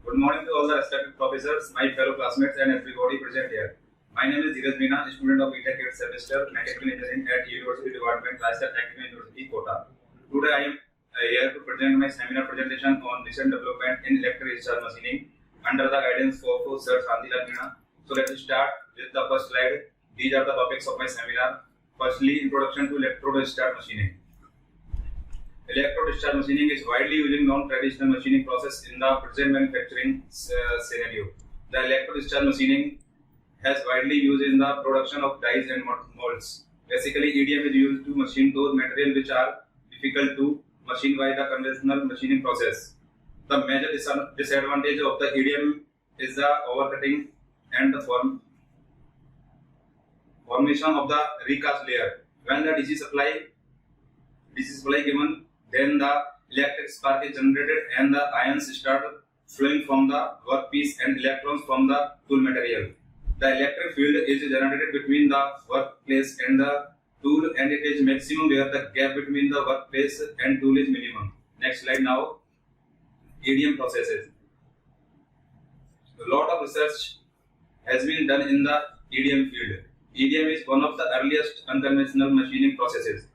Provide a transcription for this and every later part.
Good morning to all the respected professors, my fellow classmates and everybody present here. My name is Dheeraj Meena, student of BTech 8th semester, Mechanical Engineering at University Department, Rajasthan Technical University, Kota. Today I am here to present my seminar presentation on recent development in electric discharge machining under the guidance of Sir Untitled Chapter. So let us start with the first slide. These are the topics of my seminar. Firstly, introduction to electro discharge machining. Electro discharge machining is widely using non-traditional machining process in the present manufacturing scenario. The electro discharge machining has widely used in the production of dies and molds. Basically, EDM is used to machine those materials which are difficult to machine by the conventional machining process. The major disadvantage of the EDM is the overcutting and the formation of the recast layer. When the DC supply given, then the electric spark is generated and the ions start flowing from the workpiece and electrons from the tool material. The electric field is generated between the workplace and the tool, and it is maximum where the gap between the workplace and tool is minimum. Next slide now. Edm processes. A lot of research has been done in the EDM field. EDM is one of the earliest unconventional machining processes.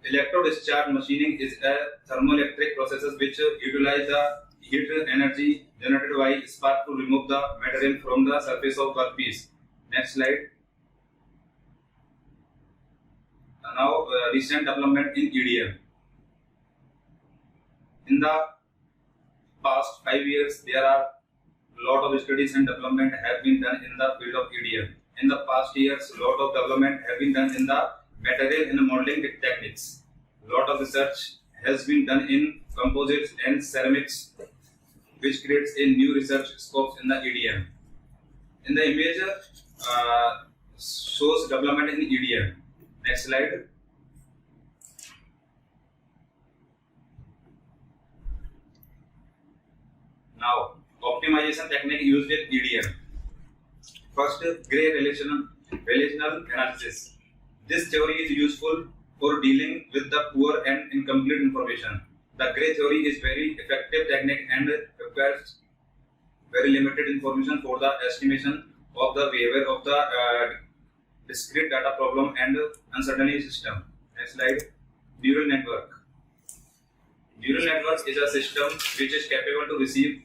Electro discharge machining is a thermoelectric process which utilize the heat energy generated by spark to remove the material from the surface of workpiece. Next slide. Now, recent development in EDM. In the past 5 years, there are a lot of studies and development have been done in the field of EDM. In the past years, a lot of development have been done in the material and modeling techniques. A lot of research has been done in composites and ceramics, which creates a new research scope in the EDM. In the image shows development in EDM. Next slide. Now, optimization technique used in EDM. First, gray relational analysis. This theory is useful for dealing with the poor and incomplete information. The gray theory is very effective technique and requires very limited information for the estimation of the behavior of the discrete data problem and uncertainty system. Next slide. Neural network. Neural network is a system which is capable to receive,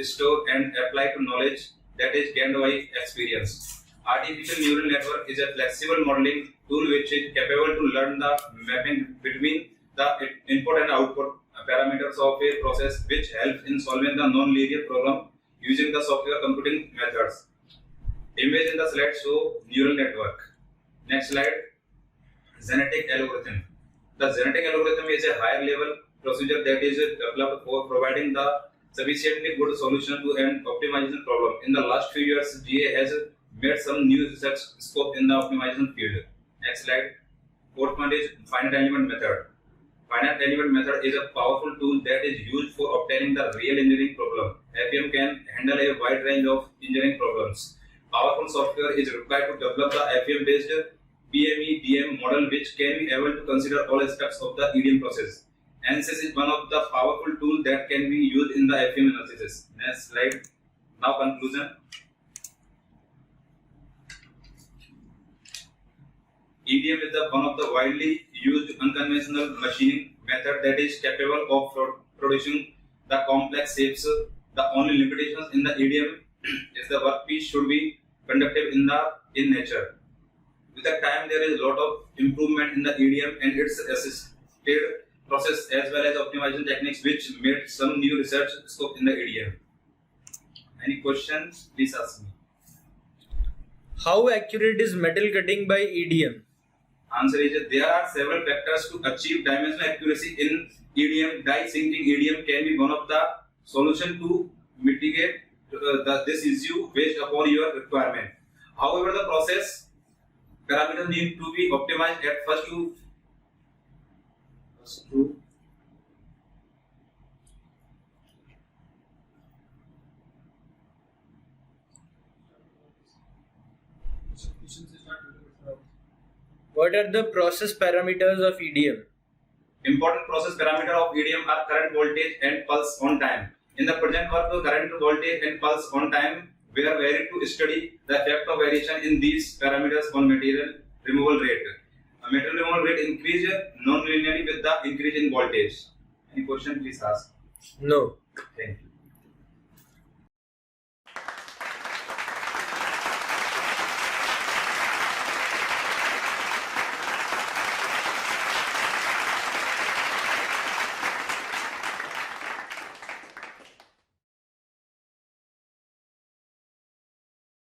store and apply to knowledge that is gained by experience. Artificial neural network is a flexible modeling tool which is capable to learn the mapping between the input and output parameters of a process, which helps in solving the non-linear problem using the software computing methods. Image in the slide show neural network. Next slide. Genetic algorithm. The genetic algorithm is a higher level procedure that is developed for providing the sufficiently good solution to an optimization problem. In the last few years, GA has made some new research scope in the optimization field. Next slide. Fourth one is finite element method. Finite element method is a powerful tool that is used for obtaining the real engineering problem. FEM can handle a wide range of engineering problems. Powerful software is required to develop the FEM-based PME-DM model, which can be able to consider all aspects of the EDM process. ANSYS is one of the powerful tools that can be used in the FEM analysis. Next slide. Now conclusion. EDM is one of the widely used unconventional machining method that is capable of producing the complex shapes. The only limitations in the EDM is the workpiece should be conductive in nature. With the time, there is a lot of improvement in the EDM and its assisted process as well as optimization techniques, which made some new research scope in the EDM. Any questions? Please ask me. How accurate is metal cutting by EDM? Answer is there are several factors to achieve dimensional accuracy in EDM. Die sinking EDM can be one of the solutions to mitigate this issue based upon your requirement. However, the process parameters need to be optimized at first to What are the process parameters of EDM? Important process parameter of EDM are current voltage and pulse on time. In the present work, current voltage and pulse on time were varied to study the effect of variation in these parameters on material removal rate. Material removal rate increase non-linearly with the increase in voltage. Any question, please ask. No.